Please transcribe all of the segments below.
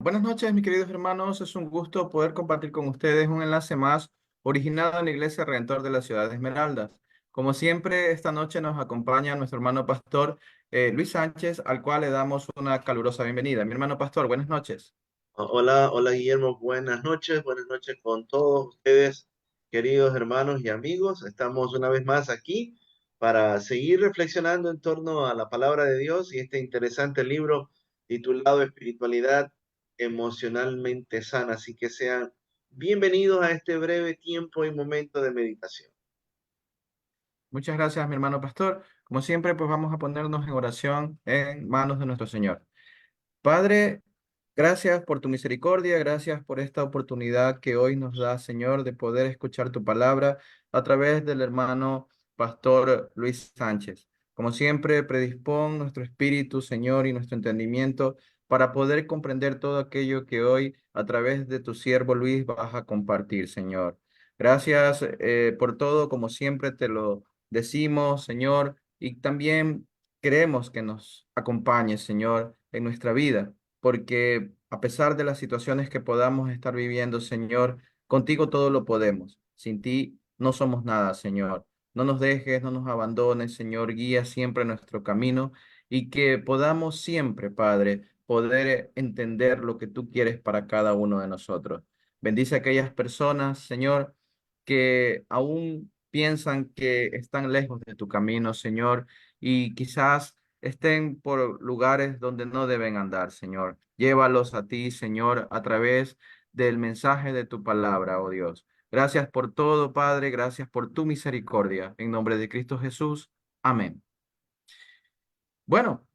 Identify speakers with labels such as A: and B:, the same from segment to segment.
A: Buenas noches, mis queridos hermanos. Es un gusto poder compartir con ustedes un enlace más originado en la Iglesia Redentor de la ciudad de Esmeraldas. Como siempre, esta noche nos acompaña nuestro hermano pastor Luis Sánchez, al cual le damos una calurosa bienvenida. Mi hermano pastor, buenas noches.
B: Hola, hola Guillermo, buenas noches con todos ustedes, queridos hermanos y amigos. Estamos una vez más aquí para seguir reflexionando en torno a la palabra de Dios y este interesante libro titulado Espiritualidad emocionalmente sana. Así que sean bienvenidos a este breve tiempo y momento de meditación.
A: Muchas gracias, mi hermano pastor. Como siempre, pues vamos a ponernos en oración en manos de nuestro Señor. Padre, gracias por tu misericordia, gracias por esta oportunidad que hoy nos da, Señor, de poder escuchar tu palabra a través del hermano pastor Luis Sánchez. Como siempre, predispón nuestro espíritu, Señor, y nuestro entendimiento para poder comprender todo aquello que hoy a través de tu siervo Luis vas a compartir, Señor. Gracias por todo, como siempre te lo decimos, Señor, y también queremos que nos acompañes, Señor, en nuestra vida, porque a pesar de las situaciones que podamos estar viviendo, Señor, contigo todo lo podemos. Sin ti no somos nada, Señor. No nos dejes, no nos abandones, Señor, guía siempre nuestro camino y que podamos siempre, Padre, poder entender lo que tú quieres para cada uno de nosotros. Bendice a aquellas personas, Señor, que aún piensan que están lejos de tu camino, Señor, y quizás estén por lugares donde no deben andar, Señor. Llévalos a ti, Señor, a través del mensaje de tu palabra, oh Dios. Gracias por todo, Padre, gracias por tu misericordia. En nombre de Cristo Jesús. Amén. Bueno,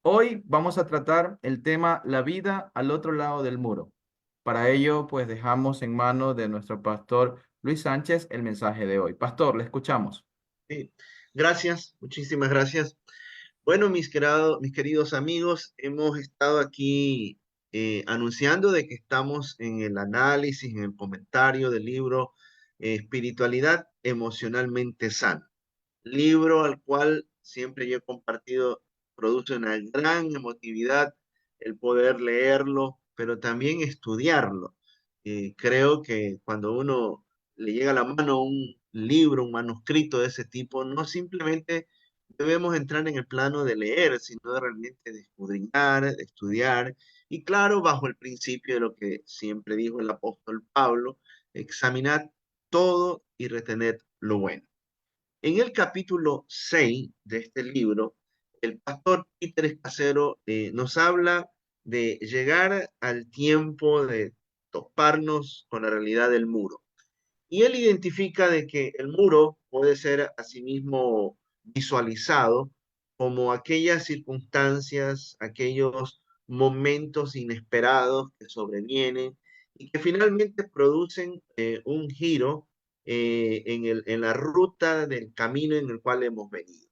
A: hoy vamos a tratar el tema la vida al otro lado del muro. Para ello, pues dejamos en manos de nuestro pastor Luis Sánchez el mensaje de hoy. Pastor, le escuchamos.
B: Sí, gracias, muchísimas gracias. Bueno, mis queridos amigos, hemos estado aquí anunciando de que estamos en el análisis, en el comentario del libro Espiritualidad emocionalmente sana. Libro al cual siempre yo he compartido, produce una gran emotividad el poder leerlo, pero también estudiarlo. Creo que cuando uno le llega a la mano un libro, un manuscrito de ese tipo, no simplemente debemos entrar en el plano de leer, sino de realmente de escudriñar, de estudiar, y claro, bajo el principio de lo que siempre dijo el apóstol Pablo, examinar todo y retener lo bueno. En el capítulo 6 de este libro, el pastor Peter Escacero nos habla de llegar al tiempo de toparnos con la realidad del muro. Y él identifica de que el muro puede ser asimismo visualizado como aquellas circunstancias, aquellos momentos inesperados que sobrevienen y que finalmente producen un giro en la ruta del camino en el cual hemos venido.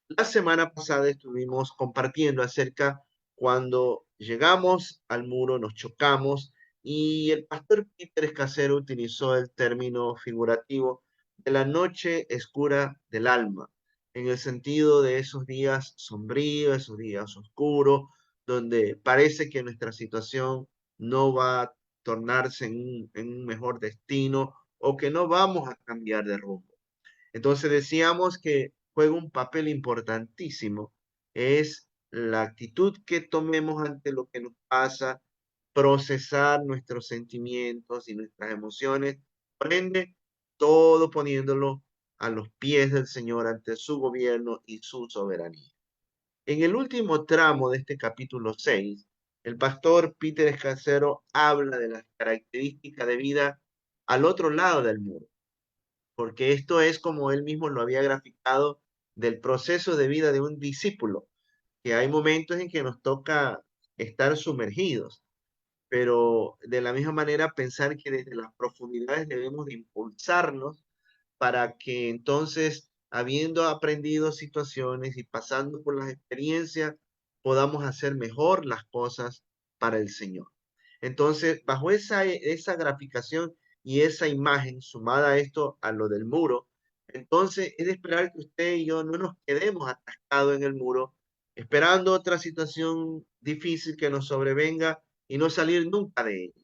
B: La semana pasada estuvimos compartiendo acerca cuando llegamos al muro, nos chocamos y el pastor Peter Escacero utilizó el término figurativo de la noche oscura del alma, en el sentido de esos días sombríos, esos días oscuros, donde parece que nuestra situación no va a tornarse en un mejor destino o que no vamos a cambiar de rumbo. Entonces decíamos que juega un papel importantísimo, es la actitud que tomemos ante lo que nos pasa, procesar nuestros sentimientos y nuestras emociones, por ende, todo poniéndolo a los pies del Señor ante su gobierno y su soberanía. En el último tramo de este capítulo 6, el pastor Peter Escacero habla de las características de vida al otro lado del muro, porque esto es como él mismo lo había graficado del proceso de vida de un discípulo, que hay momentos en que nos toca estar sumergidos, pero de la misma manera pensar que desde las profundidades debemos de impulsarnos para que entonces, habiendo aprendido situaciones y pasando por las experiencias, podamos hacer mejor las cosas para el Señor. Entonces, bajo esa graficación y esa imagen, sumada a esto, a lo del muro, entonces es de esperar que usted y yo no nos quedemos atascados en el muro, esperando otra situación difícil que nos sobrevenga y no salir nunca de ella.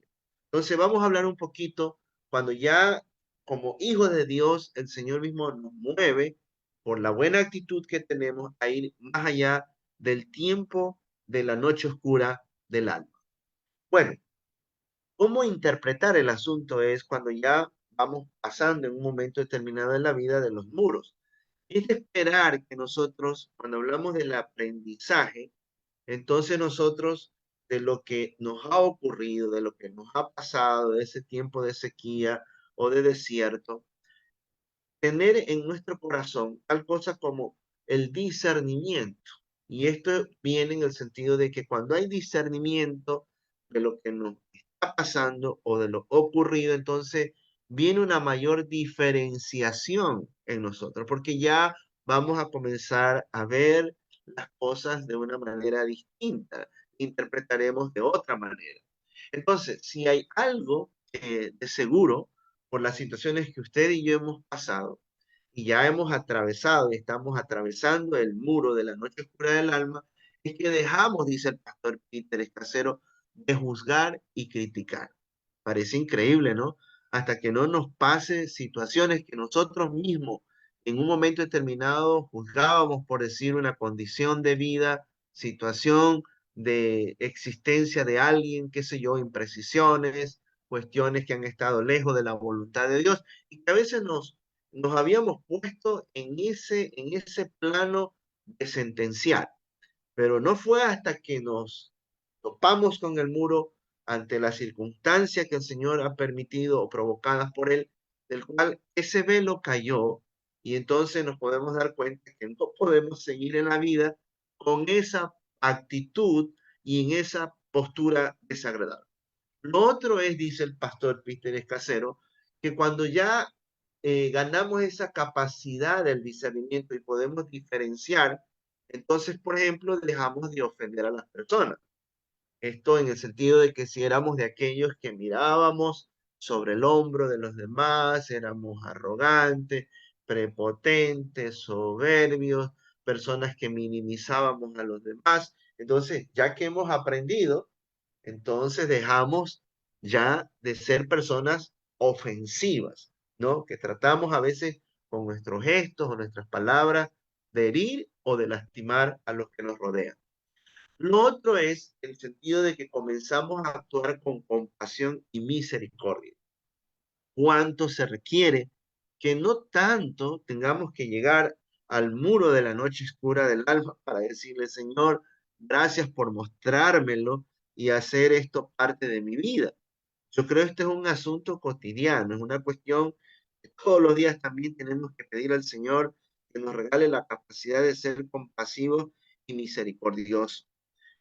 B: Entonces vamos a hablar un poquito cuando ya como hijos de Dios el Señor mismo nos mueve por la buena actitud que tenemos a ir más allá del tiempo de la noche oscura del alma. Bueno, ¿cómo interpretar el asunto? Es cuando ya vamos pasando en un momento determinado en la vida de los muros. Es de esperar que nosotros, cuando hablamos del aprendizaje, entonces nosotros, de lo que nos ha ocurrido, de lo que nos ha pasado, de ese tiempo de sequía o de desierto, tener en nuestro corazón tal cosa como el discernimiento. Y esto viene en el sentido de que cuando hay discernimiento de lo que nos está pasando o de lo ocurrido, entonces viene una mayor diferenciación en nosotros, porque ya vamos a comenzar a ver las cosas de una manera distinta, interpretaremos de otra manera. Entonces, si hay algo de seguro por las situaciones que usted y yo hemos pasado, y ya hemos atravesado y estamos atravesando el muro de la noche oscura del alma, es que dejamos, dice el pastor Peter Escasero, de juzgar y criticar. Parece increíble, ¿no? Hasta que no nos pase situaciones que nosotros mismos en un momento determinado juzgábamos por decir una condición de vida, situación de existencia de alguien, qué sé yo, imprecisiones, cuestiones que han estado lejos de la voluntad de Dios y que a veces nos habíamos puesto en ese plano de sentenciar, pero no fue hasta que nos topamos con el muro ante la circunstancia que el Señor ha permitido o provocadas por Él, del cual ese velo cayó y entonces nos podemos dar cuenta que no podemos seguir en la vida con esa actitud y en esa postura desagradable. Lo otro es, dice el pastor Peter Escasero, que cuando ya ganamos esa capacidad del discernimiento y podemos diferenciar, entonces, por ejemplo, dejamos de ofender a las personas. Esto en el sentido de que si éramos de aquellos que mirábamos sobre el hombro de los demás, éramos arrogantes, prepotentes, soberbios, personas que minimizábamos a los demás. Entonces, ya que hemos aprendido, entonces dejamos ya de ser personas ofensivas, ¿no? Que tratamos a veces con nuestros gestos o nuestras palabras de herir o de lastimar a los que nos rodean. Lo otro es el sentido de que comenzamos a actuar con compasión y misericordia. Cuánto se requiere que no tanto tengamos que llegar al muro de la noche oscura del alma para decirle, Señor, gracias por mostrármelo y hacer esto parte de mi vida. Yo creo que este es un asunto cotidiano, es una cuestión que todos los días también tenemos que pedir al Señor que nos regale la capacidad de ser compasivos y misericordiosos.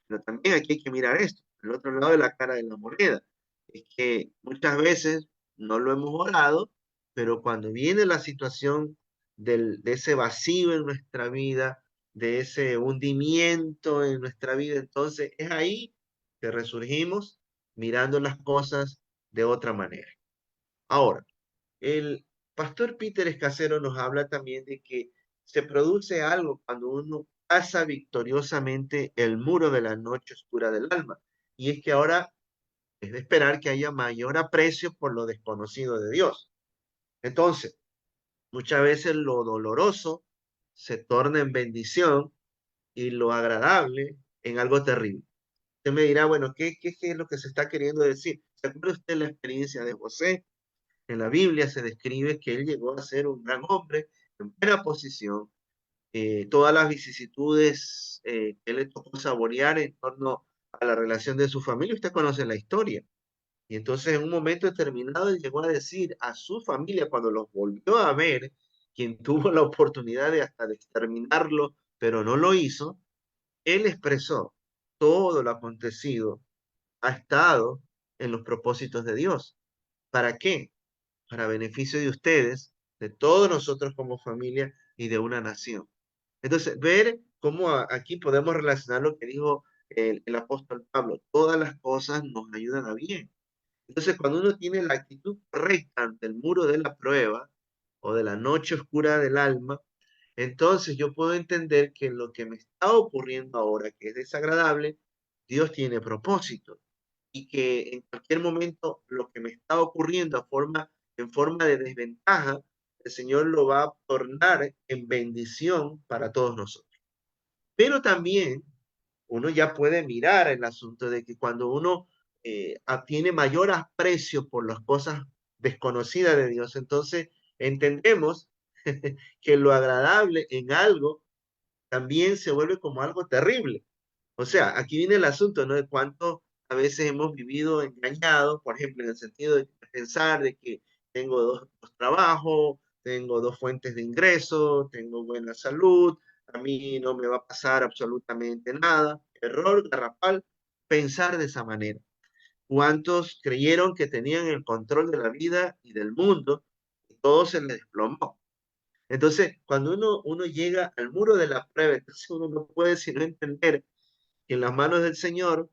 B: Pero también aquí hay que mirar esto, el otro lado de la cara de la moneda. Es que muchas veces no lo hemos orado, pero cuando viene la situación de ese vacío en nuestra vida, de ese hundimiento en nuestra vida, entonces es ahí que resurgimos mirando las cosas de otra manera. Ahora, el pastor Peter Escasero nos habla también de que se produce algo cuando uno pasa victoriosamente el muro de la noche oscura del alma. Y es que ahora es de esperar que haya mayor aprecio por lo desconocido de Dios. Entonces, muchas veces lo doloroso se torna en bendición y lo agradable en algo terrible. Usted me dirá, bueno, ¿qué es lo que se está queriendo decir? ¿Se acuerda usted la experiencia de José? En la Biblia se describe que él llegó a ser un gran hombre en buena posición, todas las vicisitudes que le tocó saborear en torno a la relación de su familia, usted conoce la historia. Y entonces en un momento determinado él llegó a decir a su familia cuando los volvió a ver, quien tuvo la oportunidad de hasta de exterminarlo, pero no lo hizo, él expresó todo lo acontecido ha estado en los propósitos de Dios. ¿Para qué? Para beneficio de ustedes, de todos nosotros como familia y de una nación. Entonces, ver cómo aquí podemos relacionar lo que dijo el apóstol Pablo, todas las cosas nos ayudan a bien. Entonces, cuando uno tiene la actitud correcta ante el muro de la prueba o de la noche oscura del alma, entonces yo puedo entender que lo que me está ocurriendo ahora, que es desagradable, Dios tiene propósito y que en cualquier momento lo que me está ocurriendo en forma de desventaja, el Señor lo va a tornar en bendición para todos nosotros. Pero también uno ya puede mirar el asunto de que cuando uno tiene mayor aprecio por las cosas desconocidas de Dios, entonces entendemos que lo agradable en algo también se vuelve como algo terrible. O sea, aquí viene el asunto, ¿no? De cuánto a veces hemos vivido engañados, por ejemplo, en el sentido de pensar de que tengo dos trabajos, tengo dos fuentes de ingreso, tengo buena salud, a mí no me va a pasar absolutamente nada. Error garrafal pensar de esa manera. ¿Cuántos creyeron que tenían el control de la vida y del mundo y todo se les desplomó? Entonces, cuando uno llega al muro de la prueba, entonces uno no puede sino entender que en las manos del Señor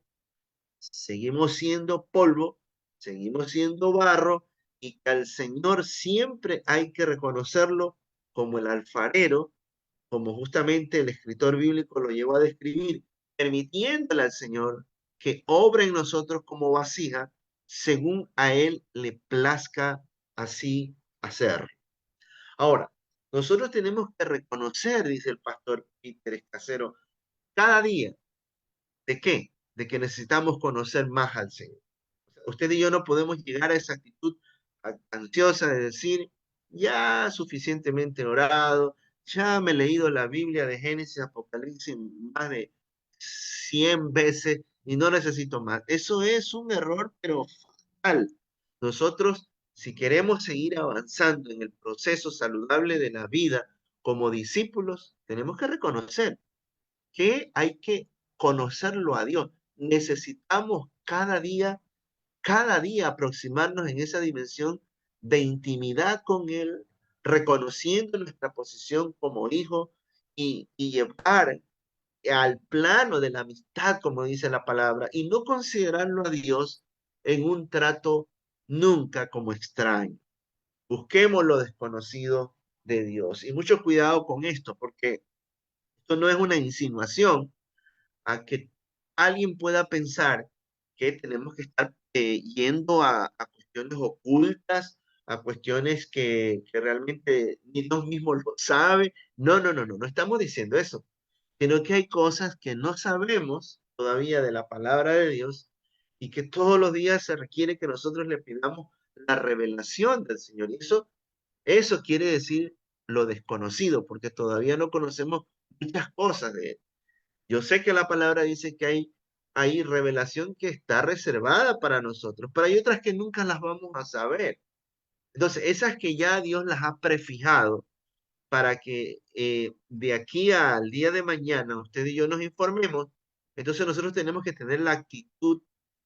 B: seguimos siendo polvo, seguimos siendo barro, y que al Señor siempre hay que reconocerlo como el alfarero, como justamente el escritor bíblico lo llevó a describir, permitiéndole al Señor que obra en nosotros como vasija, según a Él le plazca así hacer. Ahora, nosotros tenemos que reconocer, dice el pastor Peter Escasero, cada día, ¿de qué? De que necesitamos conocer más al Señor. Usted y yo no podemos llegar a esa actitud ansiosa de decir, ya suficientemente orado, ya me he leído la Biblia de Génesis, Apocalipsis más de 100 veces y no necesito más. Eso es un error, pero fatal. Nosotros, si queremos seguir avanzando en el proceso saludable de la vida como discípulos, tenemos que reconocer que hay que conocerlo a Dios. Necesitamos cada día aproximarnos en esa dimensión de intimidad con Él, reconociendo nuestra posición como hijo y llevar al plano de la amistad, como dice la palabra, y no considerarlo a Dios en un trato nunca como extraño. Busquemos lo desconocido de Dios. Y mucho cuidado con esto, porque esto no es una insinuación a que alguien pueda pensar que tenemos que estar yendo a cuestiones ocultas, a cuestiones que realmente ni Dios mismo lo sabe. No, no, no, no, no estamos diciendo eso, sino que hay cosas que no sabemos todavía de la palabra de Dios y que todos los días se requiere que nosotros le pidamos la revelación del Señor. Y eso quiere decir lo desconocido, porque todavía no conocemos muchas cosas de Él. Yo sé que la palabra dice que hay revelación que está reservada para nosotros, pero hay otras que nunca las vamos a saber. Entonces, esas que ya Dios las ha prefijado para que de aquí al día de mañana usted y yo nos informemos, entonces nosotros tenemos que tener la actitud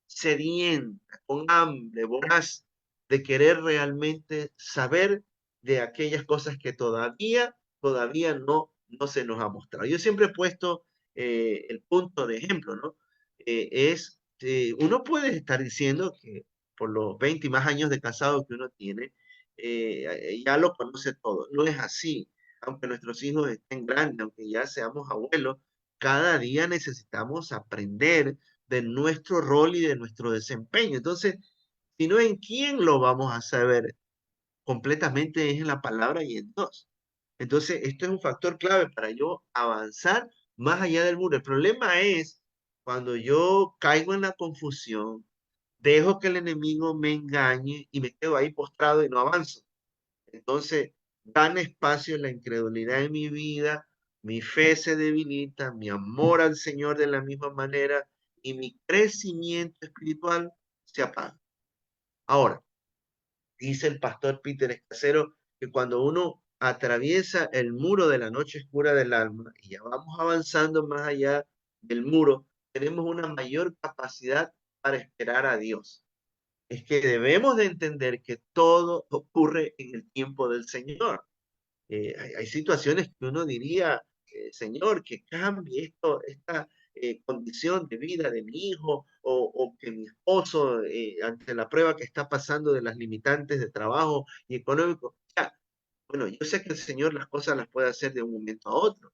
B: sedienta, con hambre, voraz, de querer realmente saber de aquellas cosas que todavía no se nos ha mostrado. Yo siempre he puesto el punto de ejemplo, ¿no? Uno puede estar diciendo que por los 20 y más años de casado que uno tiene, ya lo conoce todo. No es así. Aunque nuestros hijos estén grandes, aunque ya seamos abuelos, cada día necesitamos aprender de nuestro rol y de nuestro desempeño. Entonces, si no en quién lo vamos a saber completamente es en la palabra y en Dios. Entonces, esto es un factor clave para yo avanzar más allá del muro. El problema es cuando yo caigo en la confusión, dejo que el enemigo me engañe y me quedo ahí postrado y no avanzo. Entonces, dan espacio en la incredulidad en mi vida, mi fe se debilita, mi amor al Señor de la misma manera y mi crecimiento espiritual se apaga. Ahora, dice el pastor Peter Escasero que cuando uno atraviesa el muro de la noche oscura del alma y ya vamos avanzando más allá del muro, tenemos una mayor capacidad para esperar a Dios. Es que debemos de entender que todo ocurre en el tiempo del Señor. Hay situaciones que uno diría, Señor, que cambie esta condición de vida de mi hijo o que mi esposo, ante la prueba que está pasando de las limitantes de trabajo y económico. Ya, bueno, yo sé que el Señor las cosas las puede hacer de un momento a otro,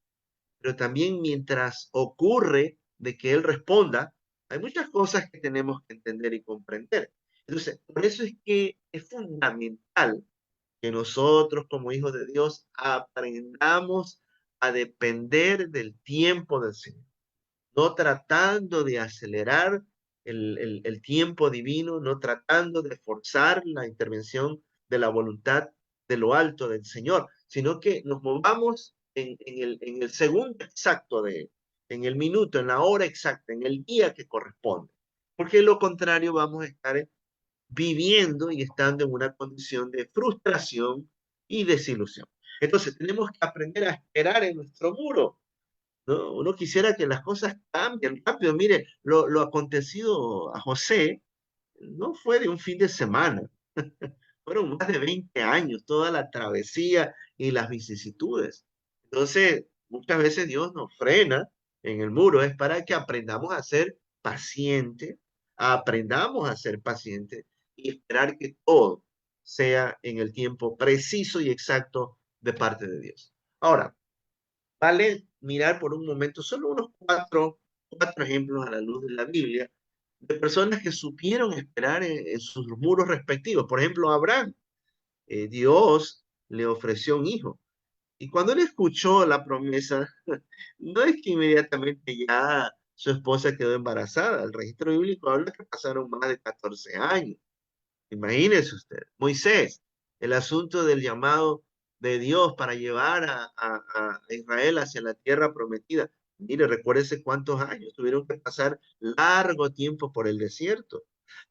B: pero también mientras ocurre de que Él responda, Hay muchas cosas que tenemos que entender y comprender. Entonces, por eso es que es fundamental que nosotros como hijos de Dios aprendamos a depender del tiempo del Señor, no tratando de acelerar el tiempo divino, no tratando de forzar la intervención de la voluntad de lo alto del Señor, sino que nos movamos en el segundo exacto de Él, en el minuto, en la hora exacta, en el día que corresponde. Porque de lo contrario vamos a estar viviendo y estando en una condición de frustración y desilusión. Entonces tenemos que aprender a esperar en nuestro muro, ¿no? Uno quisiera que las cosas cambien rápido. Mire, lo acontecido a José no fue de un fin de semana, fueron más de 20 años, toda la travesía y las vicisitudes. Entonces, muchas veces Dios nos frena en el muro, es para que aprendamos a ser pacientes, aprendamos a ser pacientes y esperar que todo sea en el tiempo preciso y exacto de parte de Dios. Ahora, vale mirar por un momento solo unos cuatro ejemplos a la luz de la Biblia de personas que supieron esperar en sus muros respectivos. Por ejemplo, Abraham, Dios le ofreció un hijo. Y cuando él escuchó la promesa, no es que inmediatamente ya su esposa quedó embarazada. El registro bíblico habla que pasaron más de 14 años. Imagínese usted, Moisés, el asunto del llamado de Dios para llevar a Israel hacia la tierra prometida. Mire, recuérdese cuántos años tuvieron que pasar largo tiempo por el desierto.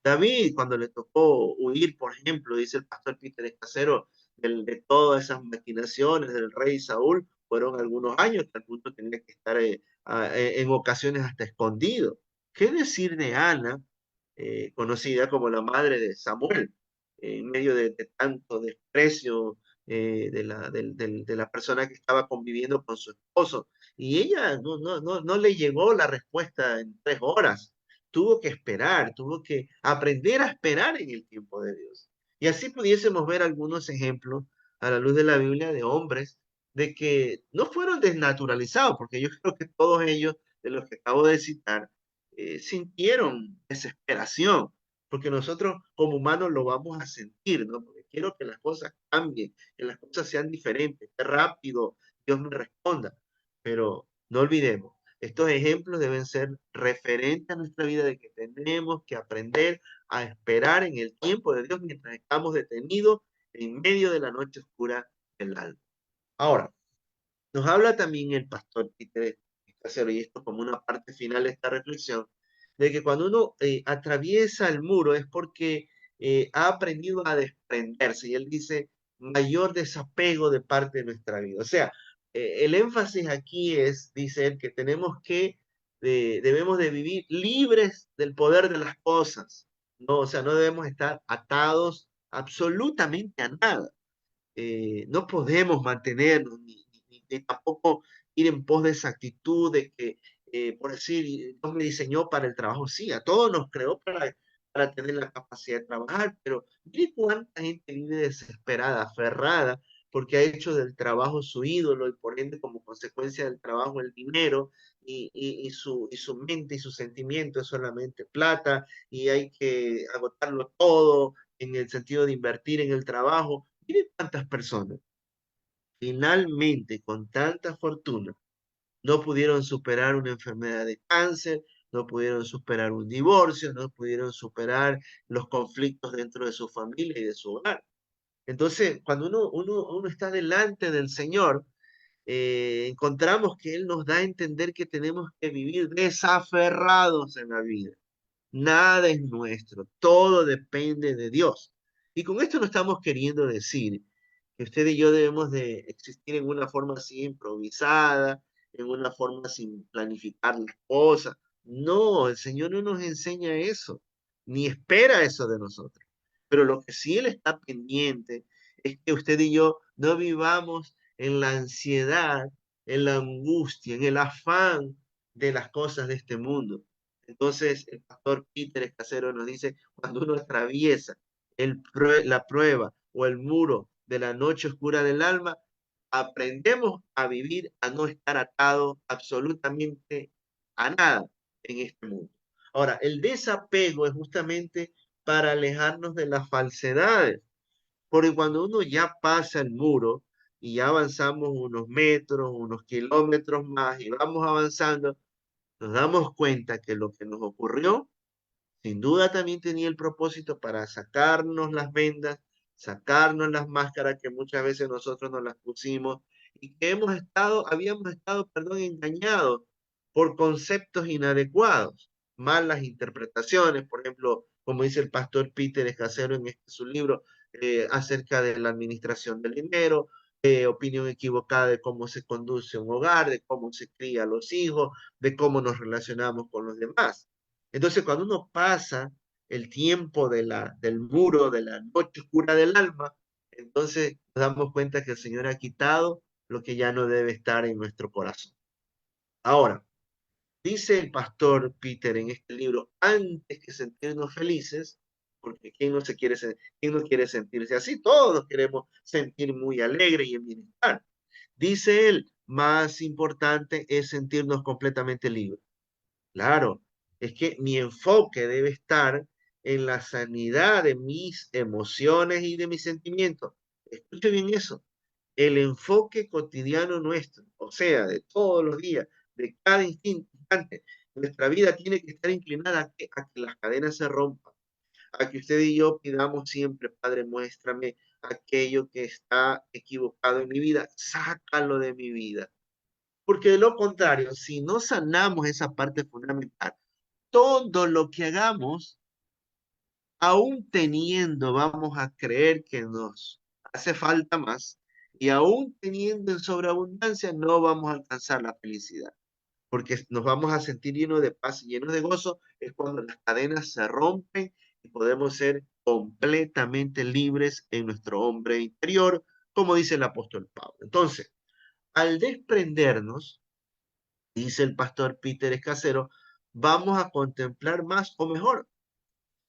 B: David, cuando le tocó huir, por ejemplo, dice el pastor Peter Escacero, de todas esas maquinaciones del rey Saúl, fueron algunos años que al punto tenía que estar en ocasiones hasta escondido. ¿Qué decir de Ana, conocida como la madre de Samuel, en medio de tanto desprecio de la persona que estaba conviviendo con su esposo? Y ella no le llegó la respuesta en 3 horas. Tuvo que esperar, tuvo que aprender a esperar en el tiempo de Dios. Y así pudiésemos ver algunos ejemplos a la luz de la Biblia de hombres de que no fueron desnaturalizados, porque yo creo que todos ellos, de los que acabo de citar, sintieron desesperación, porque nosotros como humanos lo vamos a sentir, ¿no? Porque quiero que las cosas cambien, que las cosas sean diferentes, que rápido Dios me responda, pero no olvidemos, estos ejemplos deben ser referentes a nuestra vida de que tenemos que aprender a esperar en el tiempo de Dios mientras estamos detenidos en medio de la noche oscura del alma. Ahora, nos habla también el pastor Peter Escacero, y esto como una parte final de esta reflexión, de que cuando uno atraviesa el muro es porque ha aprendido a desprenderse. Y él dice, mayor desapego de parte de nuestra vida. O sea, el énfasis aquí es, dice él, que tenemos que, debemos de vivir libres del poder de las cosas. ¿No? O sea, no debemos estar atados absolutamente a nada. No podemos mantenernos ni tampoco ir en pos de esa actitud de que, por decir, Dios me diseñó para el trabajo. Sí, a todos nos creó para tener la capacidad de trabajar, pero mire cuánta gente vive desesperada, aferrada, porque ha hecho del trabajo su ídolo y por ende, como consecuencia del trabajo, el dinero y su mente y su sentimiento es solamente plata y hay que agotarlo todo en el sentido de invertir en el trabajo. Mire cuántas personas finalmente con tanta fortuna no pudieron superar una enfermedad de cáncer, no pudieron superar un divorcio, no pudieron superar los conflictos dentro de su familia y de su hogar. Entonces, cuando uno está delante del Señor, encontramos que Él nos da a entender que tenemos que vivir desaferrados en la vida. Nada es nuestro, todo depende de Dios. Y con esto no estamos queriendo decir que usted y yo debemos de existir en una forma así improvisada, en una forma sin planificar las cosas. No, el Señor no nos enseña eso, ni espera eso de nosotros. Pero lo que sí Él está pendiente es que usted y yo no vivamos en la ansiedad, en la angustia, en el afán de las cosas de este mundo. Entonces, el pastor Peter Escacero nos dice, cuando uno atraviesa la prueba o el muro de la noche oscura del alma, aprendemos a vivir, a no estar atado absolutamente a nada en este mundo. Ahora, el desapego es justamente para alejarnos de las falsedades, porque cuando uno ya pasa el muro y ya avanzamos unos metros, unos kilómetros más y vamos avanzando, nos damos cuenta que lo que nos ocurrió sin duda también tenía el propósito para sacarnos las vendas, sacarnos las máscaras que muchas veces nosotros nos las pusimos y que habíamos estado, perdón, engañados por conceptos inadecuados, malas interpretaciones, por ejemplo, como dice el pastor Peter Escasero en su libro acerca de la administración del dinero, opinión equivocada de cómo se conduce un hogar, de cómo se cría a los hijos, de cómo nos relacionamos con los demás. Entonces, cuando uno pasa el tiempo del muro, de la noche oscura del alma, entonces nos damos cuenta que el Señor ha quitado lo que ya no debe estar en nuestro corazón. Ahora, dice el pastor Peter en este libro, antes que sentirnos felices, porque quién no quiere sentirse así? Todos nos queremos sentir muy alegres y en bienestar. Dice él, más importante es sentirnos completamente libres. Claro, es que mi enfoque debe estar en la sanidad de mis emociones y de mis sentimientos. Escuche bien eso. El enfoque cotidiano nuestro, o sea, de todos los días, de cada instante, nuestra vida tiene que estar inclinada a que las cadenas se rompan, a que usted y yo pidamos siempre, Padre, muéstrame aquello que está equivocado en mi vida, sácalo de mi vida. Porque de lo contrario, si no sanamos esa parte fundamental, todo lo que hagamos, aún teniendo, vamos a creer que nos hace falta más, y aún teniendo en sobreabundancia, no vamos a alcanzar la felicidad, porque nos vamos a sentir llenos de paz y llenos de gozo, es cuando las cadenas se rompen y podemos ser completamente libres en nuestro hombre interior, como dice el apóstol Pablo. Entonces, al desprendernos, dice el pastor Peter Escasero, vamos a contemplar más o mejor,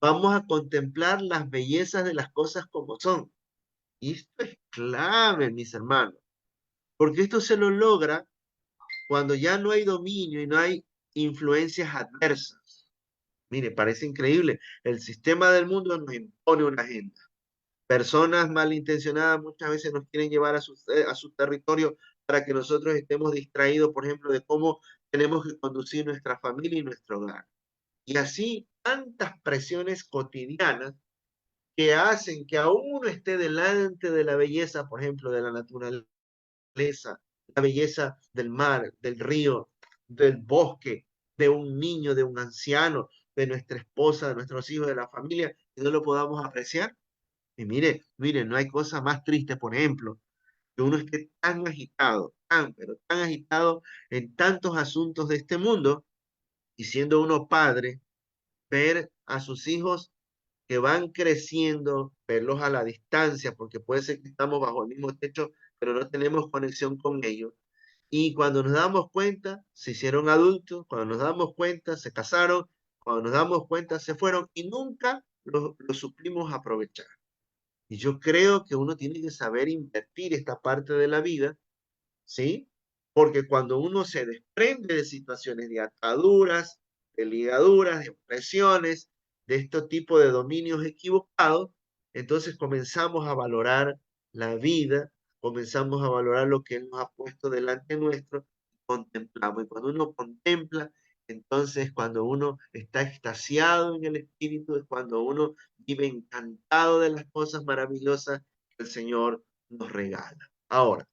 B: vamos a contemplar las bellezas de las cosas como son. Y esto es clave, mis hermanos, porque esto se lo logra cuando ya no hay dominio y no hay influencias adversas. Mire, parece increíble. El sistema del mundo nos impone una agenda. Personas malintencionadas muchas veces nos quieren llevar a su territorio para que nosotros estemos distraídos, por ejemplo, de cómo tenemos que conducir nuestra familia y nuestro hogar. Y así tantas presiones cotidianas que hacen que aún uno esté delante de la belleza, por ejemplo, de la naturaleza, la belleza del mar, del río, del bosque, de un niño, de un anciano, de nuestra esposa, de nuestros hijos, de la familia, y no lo podamos apreciar. Y mire, no hay cosa más triste, por ejemplo, que uno esté tan agitado, pero tan agitado en tantos asuntos de este mundo, y siendo uno padre, ver a sus hijos que van creciendo, verlos a la distancia, porque puede ser que estamos bajo el mismo techo, pero no tenemos conexión con ellos. Y cuando nos damos cuenta, se hicieron adultos, cuando nos damos cuenta, se casaron, cuando nos damos cuenta, se fueron y nunca lo supimos aprovechar. Y yo creo que uno tiene que saber invertir esta parte de la vida, ¿sí? Porque cuando uno se desprende de situaciones de ataduras, de ligaduras, de opresiones, de este tipo de dominios equivocados, entonces comenzamos a valorar la vida, comenzamos a valorar lo que Él nos ha puesto delante nuestro, contemplamos. Y cuando uno contempla, entonces cuando uno está extasiado en el Espíritu, es cuando uno vive encantado de las cosas maravillosas que el Señor nos regala. Ahora,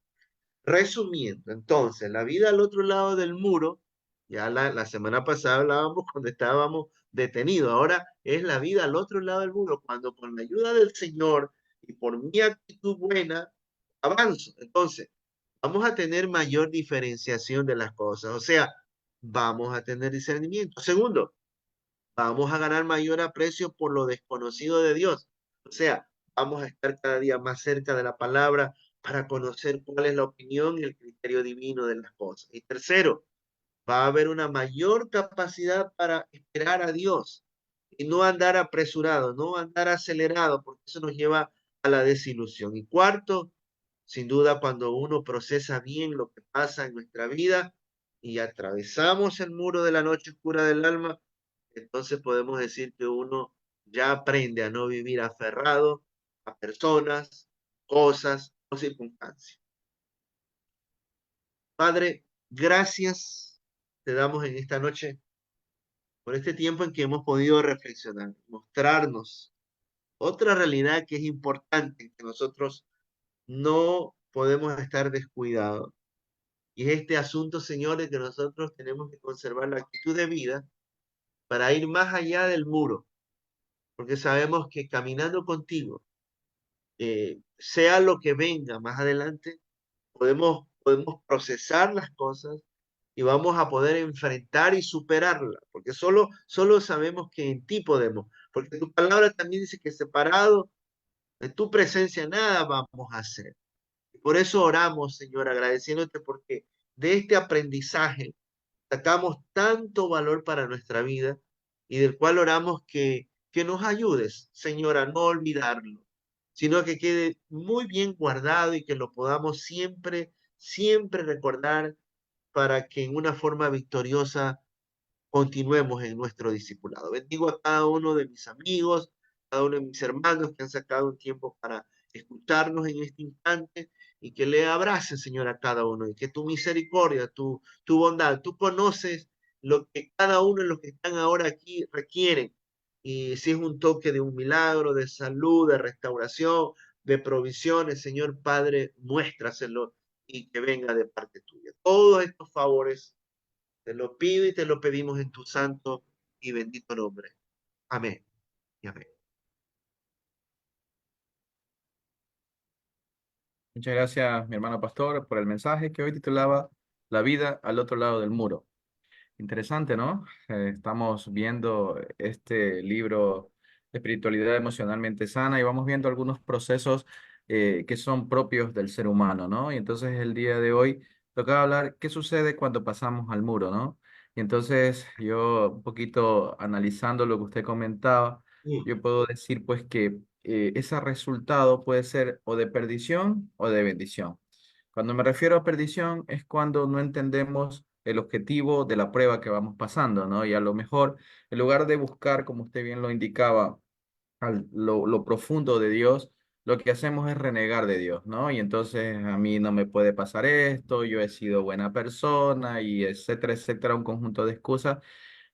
B: resumiendo, entonces, la vida al otro lado del muro, ya la semana pasada hablábamos cuando estábamos detenidos, ahora es la vida al otro lado del muro, cuando con la ayuda del Señor y por mi actitud buena, avanzo. Entonces, vamos a tener mayor diferenciación de las cosas, o sea, vamos a tener discernimiento. Segundo, vamos a ganar mayor aprecio por lo desconocido de Dios. O sea, vamos a estar cada día más cerca de la palabra para conocer cuál es la opinión y el criterio divino de las cosas. Y tercero, va a haber una mayor capacidad para esperar a Dios y no andar apresurado, no andar acelerado, porque eso nos lleva a la desilusión. Y cuarto, sin duda, cuando uno procesa bien lo que pasa en nuestra vida y atravesamos el muro de la noche oscura del alma, entonces podemos decir que uno ya aprende a no vivir aferrado a personas, cosas o circunstancias. Padre, gracias te damos en esta noche por este tiempo en que hemos podido reflexionar, mostrarnos otra realidad que es importante, que nosotros no podemos estar descuidados. Y es este asunto, Señor, de que nosotros tenemos que conservar la actitud de vida para ir más allá del muro, porque sabemos que caminando contigo, sea lo que venga más adelante, podemos procesar las cosas y vamos a poder enfrentar y superarla, porque solo sabemos que en ti podemos, porque tu palabra también dice que separado de tu presencia nada vamos a hacer. Y por eso oramos, Señor, agradeciéndote porque de este aprendizaje sacamos tanto valor para nuestra vida y del cual oramos que nos ayudes, Señor, a no olvidarlo, sino que quede muy bien guardado y que lo podamos siempre, siempre recordar para que en una forma victoriosa continuemos en nuestro discipulado. Bendigo a cada uno de mis amigos, cada uno de mis hermanos que han sacado un tiempo para escucharnos en este instante y que le abrace, Señor, a cada uno y que tu misericordia, tu bondad, tú conoces lo que cada uno de los que están ahora aquí requieren. Y si es un toque de un milagro, de salud, de restauración, de provisiones, Señor Padre, muéstraselo y que venga de parte tuya. Todos estos favores te lo pido y te lo pedimos en tu santo y bendito nombre. Amén y amén.
A: Muchas gracias, mi hermano pastor, por el mensaje que hoy titulaba La vida al otro lado del muro. Interesante, ¿no? Estamos viendo este libro de espiritualidad emocionalmente sana y vamos viendo algunos procesos que son propios del ser humano, ¿no? Y entonces el día de hoy tocaba hablar qué sucede cuando pasamos al muro, ¿no? Y entonces yo un poquito analizando lo que usted comentaba,
B: Mm,
A: yo puedo decir pues que ese resultado puede ser o de perdición o de bendición. Cuando me refiero a perdición es cuando no entendemos el objetivo de la prueba que vamos pasando, ¿no? Y a lo mejor, en lugar de buscar, como usted bien lo indicaba, lo profundo de Dios, lo que hacemos es renegar de Dios, ¿no? Y entonces a mí no me puede pasar esto, yo he sido buena persona y etcétera, etcétera, un conjunto de excusas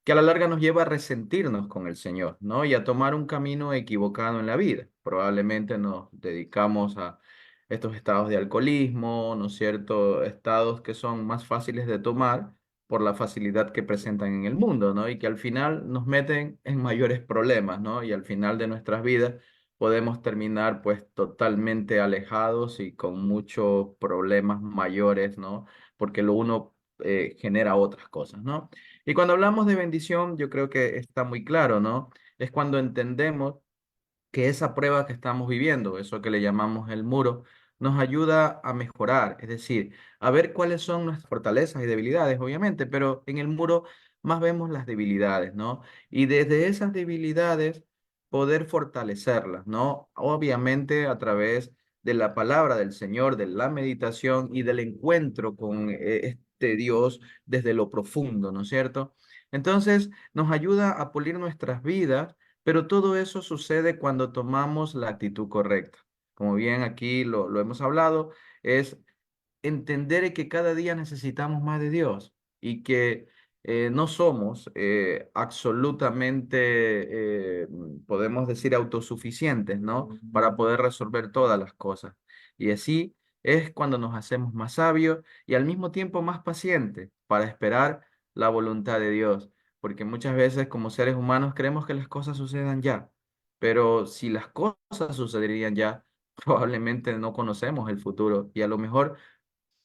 A: que a la larga nos lleva a resentirnos con el Señor, ¿no? Y a tomar un camino equivocado en la vida. Probablemente nos dedicamos a estos estados de alcoholismo, ¿no es cierto? Estados que son más fáciles de tomar por la facilidad que presentan en el mundo, ¿no? Y que al final nos meten en mayores problemas, ¿no? Y al final de nuestras vidas podemos terminar pues totalmente alejados y con muchos problemas mayores, ¿no? Porque lo uno genera otras cosas, ¿no? Y cuando hablamos de bendición, yo creo que está muy claro, ¿no? Es cuando entendemos que esa prueba que estamos viviendo, eso que le llamamos el muro, nos ayuda a mejorar, es decir, a ver cuáles son nuestras fortalezas y debilidades, obviamente, pero en el muro más vemos las debilidades, ¿no? Y desde esas debilidades poder fortalecerlas, ¿no? Obviamente a través de la palabra del Señor, de la meditación y del encuentro con este Dios desde lo profundo, ¿no es cierto? Entonces nos ayuda a pulir nuestras vidas, pero todo eso sucede cuando tomamos la actitud correcta. Como bien aquí lo hemos hablado, es entender que cada día necesitamos más de Dios y que no somos absolutamente, podemos decir, autosuficientes, ¿no? Para poder resolver todas las cosas. Y así es cuando nos hacemos más sabios y al mismo tiempo más pacientes para esperar la voluntad de Dios. Porque muchas veces como seres humanos creemos que las cosas sucedan ya, pero si las cosas sucederían ya, probablemente no conocemos el futuro y a lo mejor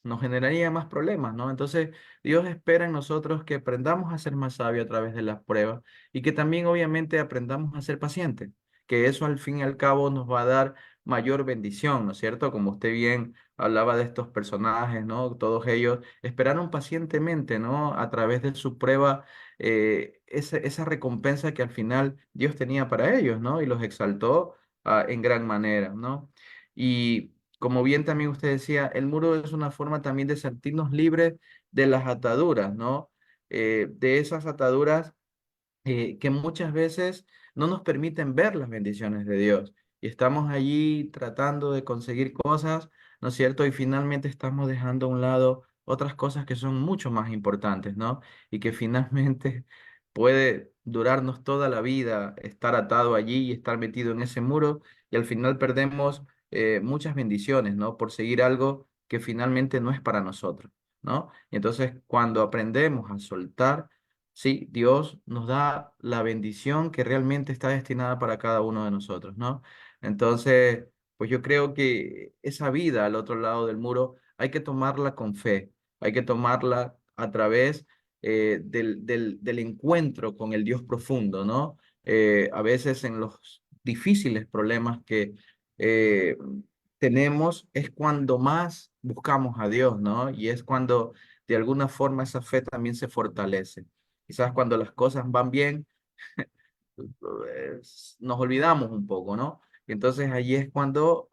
A: nos generaría más problemas, ¿no? Entonces, Dios espera en nosotros que aprendamos a ser más sabios a través de las pruebas y que también obviamente aprendamos a ser pacientes, que eso al fin y al cabo nos va a dar mayor bendición, ¿no es cierto? Como usted bien hablaba de estos personajes, ¿no? Todos ellos esperaron pacientemente, ¿no? A través de su prueba, esa recompensa que al final Dios tenía para ellos, ¿no? Y los exaltó, en gran manera, ¿no? Y como bien también usted decía, el muro es una forma también de sentirnos libres de las ataduras, ¿no? De esas ataduras que muchas veces no nos permiten ver las bendiciones de Dios. Y estamos allí tratando de conseguir cosas, ¿no es cierto? Y finalmente estamos dejando a un lado otras cosas que son mucho más importantes, ¿no? Y que finalmente puede durarnos toda la vida estar atado allí y estar metido en ese muro y al final perdemos muchas bendiciones, ¿no? Por seguir algo que finalmente no es para nosotros, ¿no? Y entonces cuando aprendemos a soltar, sí, Dios nos da la bendición que realmente está destinada para cada uno de nosotros, ¿no? Entonces, pues yo creo que esa vida al otro lado del muro hay que tomarla con fe, hay que tomarla a través del encuentro con el Dios profundo, ¿no? A veces en los difíciles problemas que eh, tenemos es cuando más buscamos a Dios, ¿no? Y es cuando de alguna forma esa fe también se fortalece. Quizás cuando las cosas van bien, nos olvidamos un poco, ¿no? Y entonces allí es cuando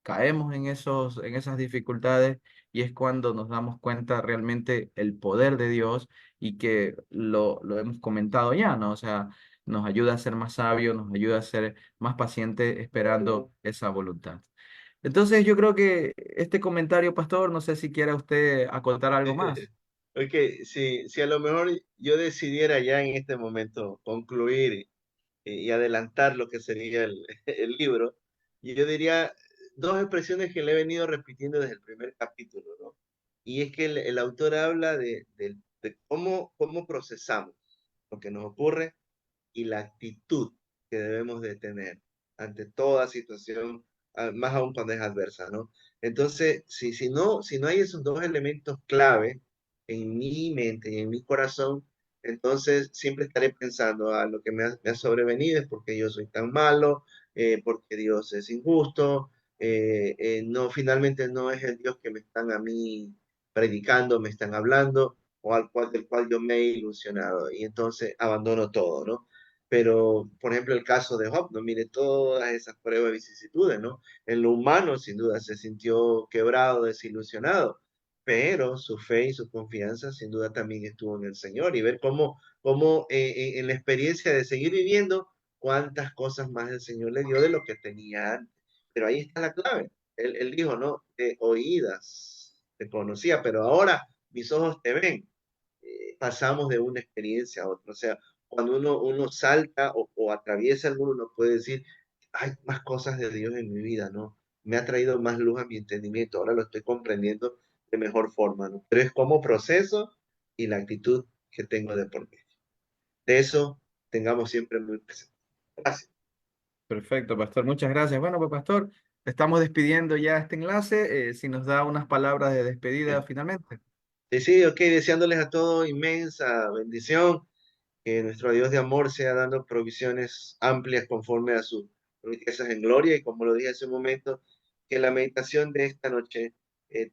A: caemos en esas dificultades y es cuando nos damos cuenta realmente el poder de Dios y que lo hemos comentado ya, ¿no? O sea, nos ayuda a ser más sabios, nos ayuda a ser más pacientes esperando esa voluntad. Entonces yo creo que este comentario, pastor, no sé si quiera usted acotar algo más.
B: Ok, si a lo mejor yo decidiera ya en este momento concluir y adelantar lo que sería el libro, y yo diría dos expresiones que le he venido repitiendo desde el primer capítulo, ¿no? Y es que el autor habla de cómo procesamos lo que nos ocurre y la actitud que debemos de tener ante toda situación, más aún cuando es adversa, ¿no? Entonces, si no hay esos dos elementos clave en mi mente y en mi corazón, entonces siempre estaré pensando, lo que me ha sobrevenido es porque yo soy tan malo, porque Dios es injusto, no, finalmente no es el Dios que me están a mí predicando, me están hablando, o del cual yo me he ilusionado, y entonces abandono todo, ¿no? Pero, por ejemplo, el caso de Job, ¿no? Mire todas esas pruebas y vicisitudes, ¿no? En lo humano, sin duda, se sintió quebrado, desilusionado, pero su fe y su confianza, sin duda, también estuvo en el Señor. Y ver cómo en la experiencia de seguir viviendo, cuántas cosas más el Señor le dio de lo que tenía antes. Pero ahí está la clave. Él dijo, ¿no? De oídas te conocía, pero ahora mis ojos te ven. Pasamos de una experiencia a otra. O sea, cuando uno salta o atraviesa el muro, uno puede decir, hay más cosas de Dios en mi vida, ¿no? Me ha traído más luz a mi entendimiento, ahora lo estoy comprendiendo de mejor forma, ¿no? Pero es como proceso y la actitud que tengo de por medio. De eso tengamos siempre muy presente. Gracias.
A: Perfecto, pastor. Muchas gracias. Bueno, pues, pastor, estamos despidiendo ya este enlace. Si nos da unas palabras de despedida finalmente.
B: Sí, sí, ok, deseándoles a todos inmensa bendición, que nuestro Dios de amor sea dando provisiones amplias conforme a sus riquezas en gloria y como lo dije hace un momento, que la meditación de esta noche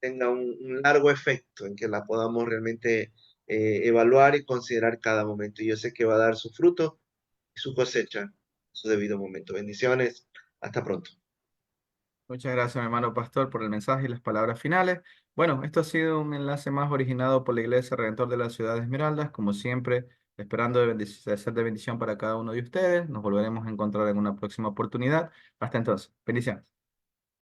B: tenga un largo efecto en que la podamos realmente evaluar y considerar cada momento. Y yo sé que va a dar su fruto y su cosecha en su debido momento. Bendiciones. Hasta pronto.
A: Muchas gracias, mi hermano pastor, por el mensaje y las palabras finales. Bueno, esto ha sido un enlace más originado por la Iglesia Redentor de la Ciudad de Esmeraldas. Como siempre, esperando de ser de bendición para cada uno de ustedes. Nos volveremos a encontrar en una próxima oportunidad. Hasta entonces, bendiciones.